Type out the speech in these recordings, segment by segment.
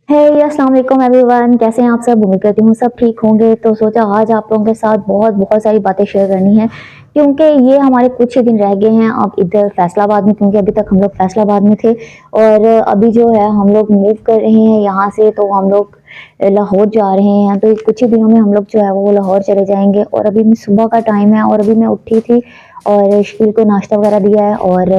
हे अस्सलाम वालेकुम एवरीवन, कैसे हैं आप सब। उम्मीद करती हूँ सब ठीक होंगे। तो सोचा आज आप लोगों के साथ बहुत सारी बातें शेयर करनी है, क्योंकि ये हमारे कुछ ही दिन रह गए हैं अब इधर फैसलाबाद में, क्योंकि अभी तक हम लोग फैसलाबाद में थे और अभी जो है हम लोग मूव कर रहे हैं यहाँ से। तो हम लोग लाहौर जा रहे हैं, तो कुछ ही दिनों में हम लोग जो है वो लाहौर चले जाएंगे। और अभी मैं सुबह का टाइम है और अभी मैं उठी थी और शकील को नाश्ता वगैरह दिया है और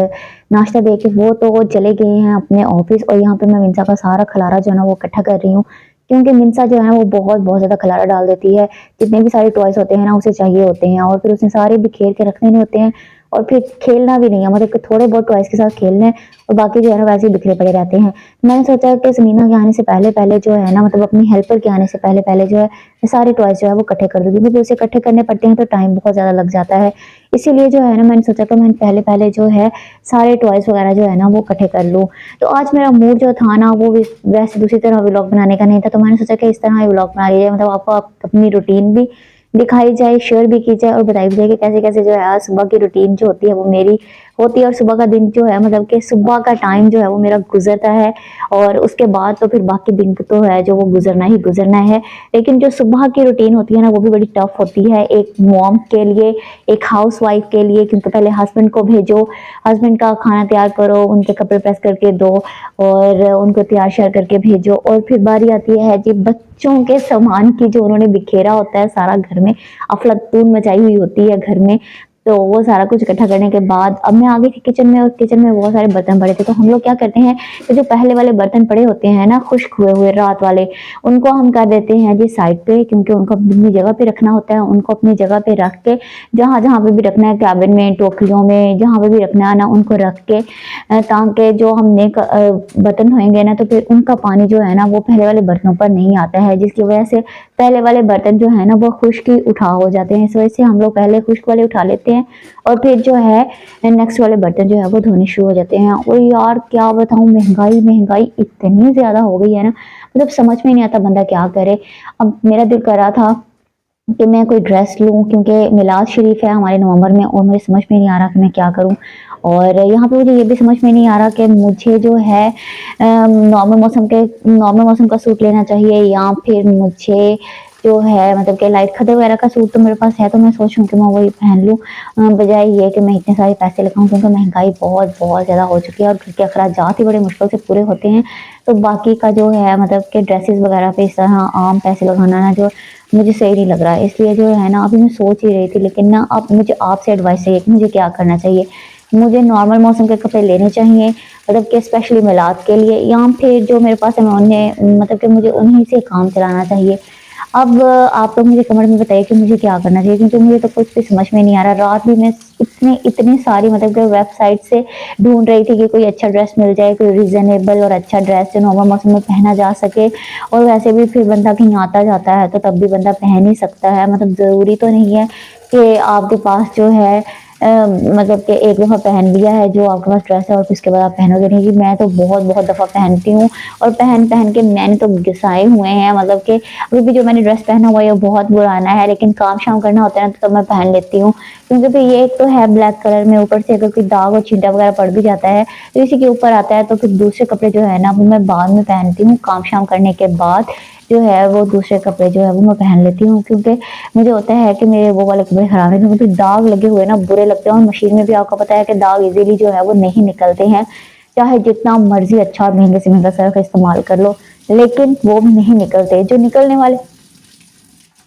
नाश्ता दे के वो तो चले गए हैं अपने ऑफिस। और यहाँ पे मैं मिंसा का सारा खलारा जो है ना वो इकट्ठा कर रही हूँ, क्योंकि मिंसा जो है वो बहुत ज्यादा खलारा डाल देती है। जितने भी सारे टॉयज होते हैं ना उसे चाहिए होते हैं और फिर उसने सारे बिखेर के रखने नहीं होते हैं और फिर खेलना भी नहीं है, मतलब कि थोड़े बहुत टॉयज के साथ खेलना है और बाकी जो है ना वैसे ही बिखरे पड़े रहते हैं। मैंने सोचा कि समीना के आने से पहले पहले जो है ना, मतलब अपनी हेल्पर के आने से पहले पहले जो है मैं सारे टॉयज जो है वो इकट्ठे कर दूंगी, क्योंकि उसे इकट्ठे करने पड़ते हैं तो टाइम बहुत ज्यादा लग जाता है। इसीलिए जो है ना मैंने सोचा कि मैं पहले पहले जो है सारे टॉयज वगैरह जो है ना वो इकट्ठे कर लूँ। तो आज मेरा मूड जो था ना वो वैसे दूसरी तरह व्लॉग बनाने का नहीं था, तो मैंने सोचा कि इस तरह व्लॉग बना लीजिए, मतलब आपको अपनी रूटीन भी दिखाई जाए, शेयर भी की जाए और बताई भी जाए कि कैसे कैसे जो है आज सुबह की रूटीन जो होती है वो मेरी होती है। और सुबह का दिन जो है, मतलब कि सुबह का टाइम जो है वो मेरा गुजरता है और उसके बाद तो फिर बाकी दिन तो है जो वो गुजरना ही गुजरना है। लेकिन जो सुबह की रूटीन होती है ना वो भी बड़ी टफ होती है एक मॉम के लिए, एक हाउस वाइफ के लिए, क्योंकि पहले हस्बैंड को भेजो, हस्बैंड का खाना तैयार करो, उनके कपड़े प्रेस करके दो और उनको तैयार श्यार करके भेजो, और फिर बारी आती है जी बच्चों के सामान की, जो उन्होंने बिखेरा होता है सारा घर में, अफलातून मचाई हुई होती है घर में। तो वो सारा कुछ इकट्ठा करने के बाद अब मैं आ गई थी किचन में और किचन में बहुत सारे बर्तन पड़े थे। तो हम लोग क्या करते हैं कि जो पहले वाले बर्तन पड़े होते हैं ना खुश्क हुए हुए रात वाले, उनको हम कर देते हैं जी साइड पे, क्योंकि उनको अपनी जगह पे रखना होता है। उनको अपनी जगह पे रख के जहाँ जहाँ पे भी रखना है, कैबिन में, टोकरियों में, जहाँ पे भी रखना है ना उनको रख के, ताकि जो हमने बर्तन धोएंगे ना तो फिर उनका पानी जो है ना वो पहले वाले बर्तनों पर नहीं आता है, जिसकी वजह से पहले वाले बर्तन जो है ना वो खुश्क ही उठा हो जाते हैं। इस वजह से हम लोग पहले खुश्क वाले उठा लेते हैं और फिर जो है नेक्स्ट वाले बर्तन जो है वो धोने शुरू हो जाते हैं। और यार क्या बताऊं, महंगाई महंगाई इतनी ज्यादा हो गई है ना, मतलब समझ में नहीं आता बंदा क्या करे। अब मेरा दिल कर रहा था कि मैं कोई ड्रेस लूं, क्योंकि मिलाद शरीफ है हमारे नवंबर में और मुझे समझ में नहीं आ रहा कि मैं क्या करूं। और यहाँ पे मुझे ये भी समझ में नहीं आ रहा कि मुझे जो है नॉर्मल मौसम का सूट लेना चाहिए या फिर मुझे जो है मतलब कि लाइट खदे वगैरह का सूट तो मेरे पास है, तो मैं सोच रही हूँ कि मैं वही पहन लूँ, बजाय ये कि मैं इतने सारे पैसे लगाऊं, क्योंकि महंगाई बहुत ज़्यादा हो चुकी है और घर के अखराजात ही बड़े मुश्किल से पूरे होते हैं। तो बाकी का जो है मतलब कि ड्रेसेस वगैरह पे इस तरह आम पैसे लगाना ना जो मुझे सही नहीं लग रहा है। इसलिए जो है ना अभी मैं सोच ही रही थी, लेकिन ना अब मुझे आपसे एडवाइस चाहिए कि मुझे क्या करना चाहिए। मुझे नॉर्मल मौसम के कपड़े लेने चाहिए, मतलब कि स्पेशली मिलाद के लिए, या फिर जो मेरे पास है मैं उन्हें मतलब कि मुझे उन्हीं से काम चलाना चाहिए। अब आप लोग मुझे कमेंट में बताइए कि मुझे क्या करना चाहिए, क्योंकि मुझे तो कुछ भी समझ में नहीं आ रहा। रात भी मैं इतनी सारी मतलब कि वेबसाइट से ढूंढ रही थी कि कोई अच्छा ड्रेस मिल जाए, कोई रीजनेबल और अच्छा ड्रेस जो नॉर्मल मौसम में पहना जा सके। और वैसे भी फिर बंदा कहीं आता जाता है तो तब भी बंदा पहन ही सकता है, मतलब ज़रूरी तो नहीं है कि आपके पास जो है मतलब कि एक दफ़ा पहन लिया है जो आपके पास ड्रेस है और उसके बाद आप पहनोगे नहीं। कि मैं तो बहुत दफ़ा पहनती हूँ और पहन पहन के मैंने तो घिसाए हुए हैं, मतलब कि अभी भी जो मैंने ड्रेस पहना हुआ है वो बहुत पुराना है, लेकिन काम शाम करना होता है ना तो तब मैं पहन लेती हूँ। क्योंकि फिर ये एक तो है ब्लैक कलर में, ऊपर से अगर कोई दाग और छींटा वगैरह पड़ भी जाता है तो इसी के ऊपर आता है, तो फिर दूसरे कपड़े जो है ना वो मैं बाद में पहनती हूँ, काम शाम करने के बाद जो है वो दूसरे कपड़े जो है वो मैं पहन लेती हूँ। क्योंकि मुझे होता है कि मेरे वो वाले कपड़े खराब है, क्योंकि दाग लगे हुए ना बुरे लगते हैं और मशीन में भी आपको पता है कि दाग इजीली जो है वो नहीं निकलते हैं, चाहे जितना मर्जी अच्छा और महंगे से महंगा सर्फ इस्तेमाल कर लो, लेकिन वो नहीं निकलते। जो निकलने वाले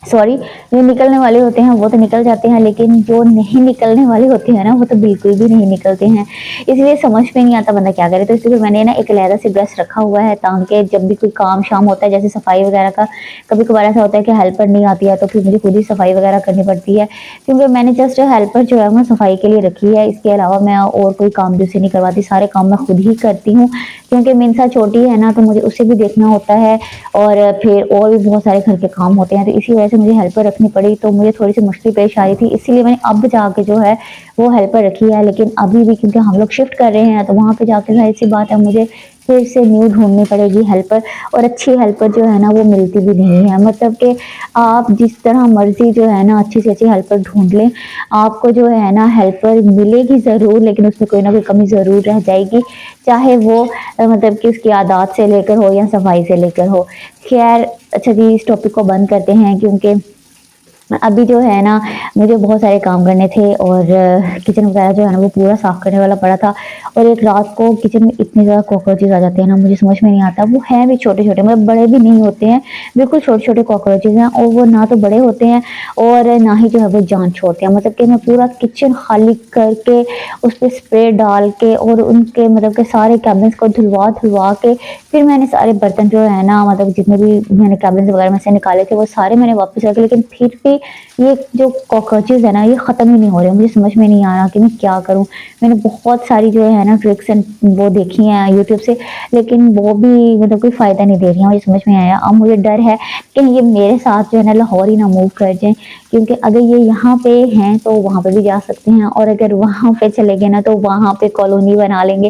सॉरी जो निकलने वाले होते हैं वो तो निकल जाते हैं, लेकिन जो नहीं निकलने वाले होते हैं ना वो तो बिल्कुल भी नहीं निकलते हैं। इसलिए समझ में नहीं आता बंदा क्या करे। तो इसलिए मैंने ना एक अलहदा से ड्रेस रखा हुआ है, ताकि जब भी कोई काम शाम होता है, जैसे सफाई वगैरह का, कभी कभार ऐसा होता है कि हेल्पर नहीं आती है तो फिर मुझे खुद ही सफाई वगैरह करनी पड़ती है, क्योंकि मैंने जस्ट हेल्पर जो है वो सफाई के लिए रखी है। इसके अलावा मैं और कोई काम भी उसे नहीं करवाती, सारे काम मैं खुद ही करती हूँ, क्योंकि मिनसा छोटी है ना तो मुझे उसे भी देखना होता है और फिर और भी बहुत सारे घर के काम होते हैं। तो इसी वजह से मुझे हेल्पर रखनी पड़ी, तो मुझे थोड़ी सी मुश्किल पेश आ रही थी, इसीलिए मैंने अब जाके जो है वो हेल्पर रखी है। लेकिन अभी भी क्योंकि हम लोग शिफ्ट कर रहे हैं तो वहाँ पे जाके जाहिर सी बात है मुझे फिर से न्यू ढूँढनी पड़ेगी हेल्पर, और अच्छी हेल्पर जो है ना वो मिलती भी नहीं है। मतलब कि आप जिस तरह मर्ज़ी जो है ना अच्छी से अच्छी हेल्पर ढूँढ लें, आपको जो है ना हेल्पर मिलेगी ज़रूर, लेकिन उसमें कोई ना कोई कमी ज़रूर रह जाएगी। चाहे वो मतलब कि उसकी आदत से लेकर हो या सफाई से लेकर हो। ख़ैर अच्छा जी, इस टॉपिक को बंद करते हैं, क्योंकि अभी जो है ना मुझे बहुत सारे काम करने थे, और किचन वगैरह जो है ना वो पूरा साफ़ करने वाला पड़ा था, और एक रात को किचन में इतने ज़्यादा कॉकरोचेज़ आ जाते हैं ना, मुझे समझ में नहीं आता। वो हैं भी छोटे-छोटे, मतलब बड़े भी नहीं होते हैं, बिल्कुल छोटे-छोटे कॉकरोचेज़ हैं, और वो ना तो बड़े होते हैं और ना ही जो है वो जान छोड़ते हैं। मतलब कि मैं पूरा किचन खाली करके उस पे स्प्रे डाल के और उनके मतलब के सारे कैबिनेट्स को धुलवा-धुलवा के फिर मैंने सारे बर्तन जो है ना, मतलब जितने भी मैंने कैबिनेट्स वगैरह में से निकाले थे वो सारे मैंने वापस रखे, लेकिन फिर भी ये जो कॉकरोचेज़ है ना ये ख़त्म ही नहीं हो रहे हैं। मुझे समझ में नहीं आ रहा कि मैं क्या करूँ? मैंने बहुत सारी जो है ना ट्रिक्स एंड वो देखी हैं यूट्यूब से, लेकिन वो भी मतलब कोई फ़ायदा नहीं दे रही हैं, मुझे समझ में आया। अब मुझे डर है कहीं ये मेरे साथ जो है ना लाहौर ही ना मूव कर जाएँ, क्योंकि अगर ये यहाँ पे हैं तो वहाँ पे भी जा सकते हैं, और अगर वहाँ पे चले गए ना तो वहाँ पे कॉलोनी बना लेंगे।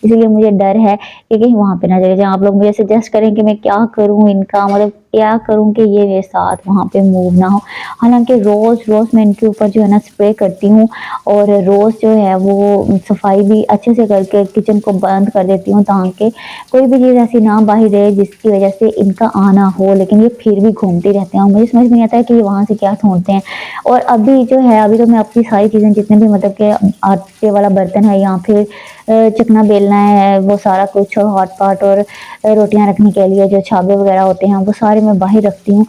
इसलिए मुझे डर है कि कहीं वहाँ पे ना चले जाएँ। आप लोग मुझे सजेस्ट करें कि मैं क्या करूँ इनका, मतलब क्या करूँ कि ये मेरे साथ वहाँ पे मूव ना हो? हालाँकि रोज़-रोज़ मैं इनके ऊपर जो है ना स्प्रे करती हूँ, और रोज़ जो है वो सफाई भी अच्छे से करके किचन को बंद कर देती हूँ, ताकि कोई भी चीज़ ऐसी ना बाहर रहे जिसकी वज़ह से इनका आना हो, लेकिन ये फिर भी घूमते रहते हैं और मुझे समझ में नहीं आता है कि ये वहाँ से क्या ढूँढते हैं। और अभी जो है अभी तो मैं अपनी सारी चीज़ें जितने भी मतलब कि आटे वाला बर्तन है या फिर चकना बेलना है, वो सारा कुछ, और हॉट पॉट और रोटियाँ रखने के लिए जो छाबे वग़ैरह होते हैं वो सारे मैं बाहर रखती हूँ,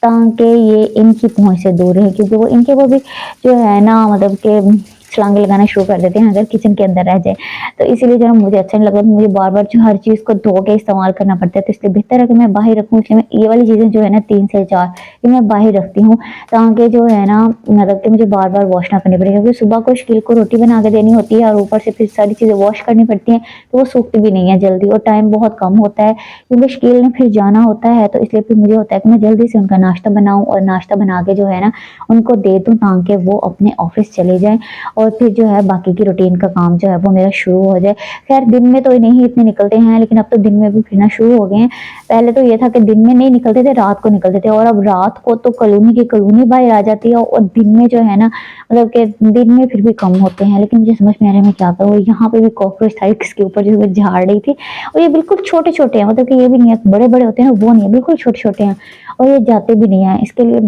ताकि ये इनकी पहुँच से दूर रहे, क्योंकि वो इनके वो भी जो है ना मतलब कि छलांगे लगाना शुरू कर देते हैं अगर किचन के अंदर रह जाए। तो इसीलिए जो है मुझे अच्छा नहीं लगा, मुझे बार-बार जो हर चीज़ को धो के इस्तेमाल करना पड़ता है, तो इसलिए बेहतर है कि मैं बाहर रखूँ। इसलिए मैं ये वाली चीज़ें जो है ना 3 से 4 ये मैं बाहर रखती हूँ, ताकि जो है ना मतलब कि मुझे बार-बार वॉश ना करनी पड़े, क्योंकि सुबह को शकील को रोटी बना के देनी होती है और ऊपर से फिर सारी चीज़ें वॉश करनी पड़ती हैं, तो वो सूखती भी नहीं है जल्दी, और टाइम बहुत कम होता है, क्योंकि शकील ने फिर जाना होता है। तो इसलिए फिर मुझे होता है कि मैं जल्दी से उनका नाश्ता बनाऊँ, और नाश्ता बना के जो है ना उनको दे दूँ, ताकि वो अपने ऑफ़िस चले जाएँ, और फिर जो है बाकी की रूटीन का काम जो है वो मेरा शुरू हो जाए। ख़ैर दिन में तो नहीं इतने निकलते हैं, लेकिन अब तो दिन में भी फिरना शुरू हो गए हैं। पहले तो ये था कि दिन में नहीं निकलते थे, रात को निकलते थे, और अब रात को तो कॉलोनी की कॉलोनी बाहर आ जाती है, और दिन में जो है ना मतलब कि दिन में फिर भी कम होते हैं। लेकिन मुझे समझ में आ रहा है मैं क्या करूँ? यहाँ पे भी कॉकरोच था जिसके ऊपर जो है मैं झाड़ रही थी, और ये बिल्कुल छोटे-छोटे हैं, मतलब कि ये भी नहीं है बड़े-बड़े होते हैं वो नहीं है, बिल्कुल छोटे-छोटे हैं, और ये जाते भी नहीं हैं। इसके लिए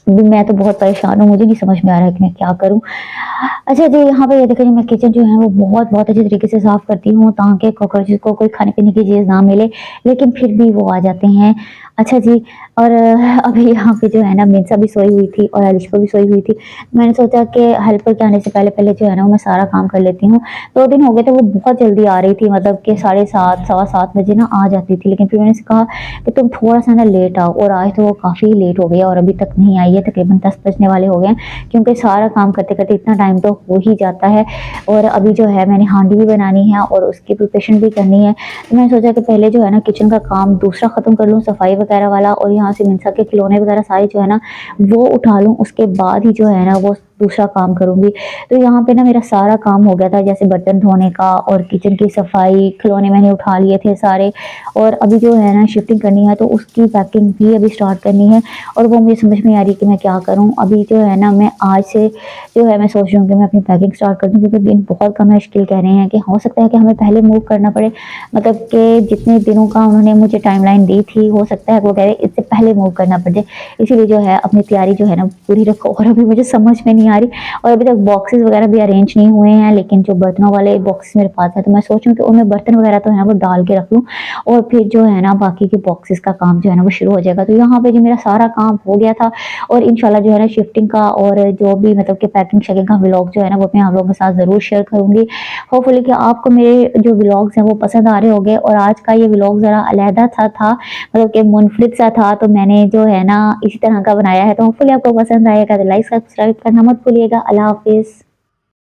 भी मैं तो बहुत परेशान हूँ, मुझे नहीं समझ में आ रहा है कि मैं क्या करूँ? अच्छा जी, यहाँ पे ये देखिए मैं किचन जो है वो बहुत-बहुत अच्छे तरीके से साफ़ करती हूँ, ताकि कॉकरोचेज़ को कोई खाने-पीने की चीज़ ना मिले, लेकिन फिर भी वो आ जाते हैं। अच्छा जी, और अभी यहाँ पे जो है ना मिंसा भी सोई हुई थी और अलिशा भी सोई हुई थी। मैंने सोचा कि हेल्पर के आने से पहले-पहले जो है ना वो मैं सारा काम कर लेती हूँ। 2 दिन हो गए थे वो बहुत जल्दी आ रही थी, मतलब कि 7:30 सवा 7 बजे ना आ जाती थी, लेकिन फिर मैंने उससे कहा कि तुम थोड़ा-सा ना लेट आओ, और आज तो वो काफ़ी लेट हो गई है और अभी तक नहीं आई है, तकरीबन 10 बजने वाले हो गए हैं, क्योंकि सारा काम करते-करते इतना टाइम तो हो ही जाता है, और अभी जो है मैंने हांडी भी बनानी है और उसकी प्रिपरेशन भी करनी है। तो मैंने सोचा कि पहले जो है ना किचन का काम दूसरा ख़त्म कर लूँ, सफाई वगैरह वाला, और यहाँ से मिंसा के खिलौने वगैरह सारे जो है ना वो उठा लूँ, उसके बाद ही जो है ना वो दूसरा काम करूँगी। तो यहाँ पे ना मेरा सारा काम हो गया था, जैसे बर्तन धोने का और किचन की सफाई, खिलौने मैंने उठा लिए थे सारे, और अभी जो है ना शिफ्टिंग करनी है तो उसकी पैकिंग भी अभी स्टार्ट करनी है, और वो मुझे समझ में आ रही कि मैं क्या करूँ? अभी जो है ना मैं आज से जो है मैं सोच रही हूँ कि मैं अपनी पैकिंग स्टार्ट कर दूँ, क्योंकि दिन बहुत कम है। शकील कह रहे हैं कि हो सकता है कि हमें पहले मूव करना पड़े, मतलब कि जितने दिनों का उन्होंने मुझे टाइमलाइन दी थी, हो सकता है वो कह रहे इससे पहले मूव करना पड़े। इसीलिए जो है अपनी तैयारी जो है ना पूरी रखो, और अभी मुझे समझ में नहीं आ रही, और अभी तक बॉक्सेस वगैरह भी अरेंज नहीं हुए हैं, लेकिन जो बर्तनों वाले बॉक्सेस मेरे पास है, तो मैं सोच रही हूँ कि उनमें बर्तन वगैरह तो है ना वो डाल के रख लूँ, और फिर जो है ना बाकी के बॉक्सेस का काम जो है ना वो शुरू हो जाएगा। तो यहाँ पे जो मेरा सारा काम हो गया था, और इंशाल्लाह जो है ना शिफ्टिंग का और जो भी मतलब कि पैकिंग शैकिंग का व्लॉग जो है ना वो मैं आप लोगों के साथ ज़रूर शेयर करूँगी। होपफुली कि आपको मेरे जो व्लॉग्स हैं वो पसंद आ रहे होंगे, और आज का ये व्लॉग ज़रा अलहदा सा था, मतलब कि मुनफरिद सा था, तो मैंने जो है ना इसी तरह का बनाया है। तो होपफुली आपको पसंद आएगा, तो लाइक सब्सक्राइब करना मत भूलिएगा। अल्लाह हाफ़िज़।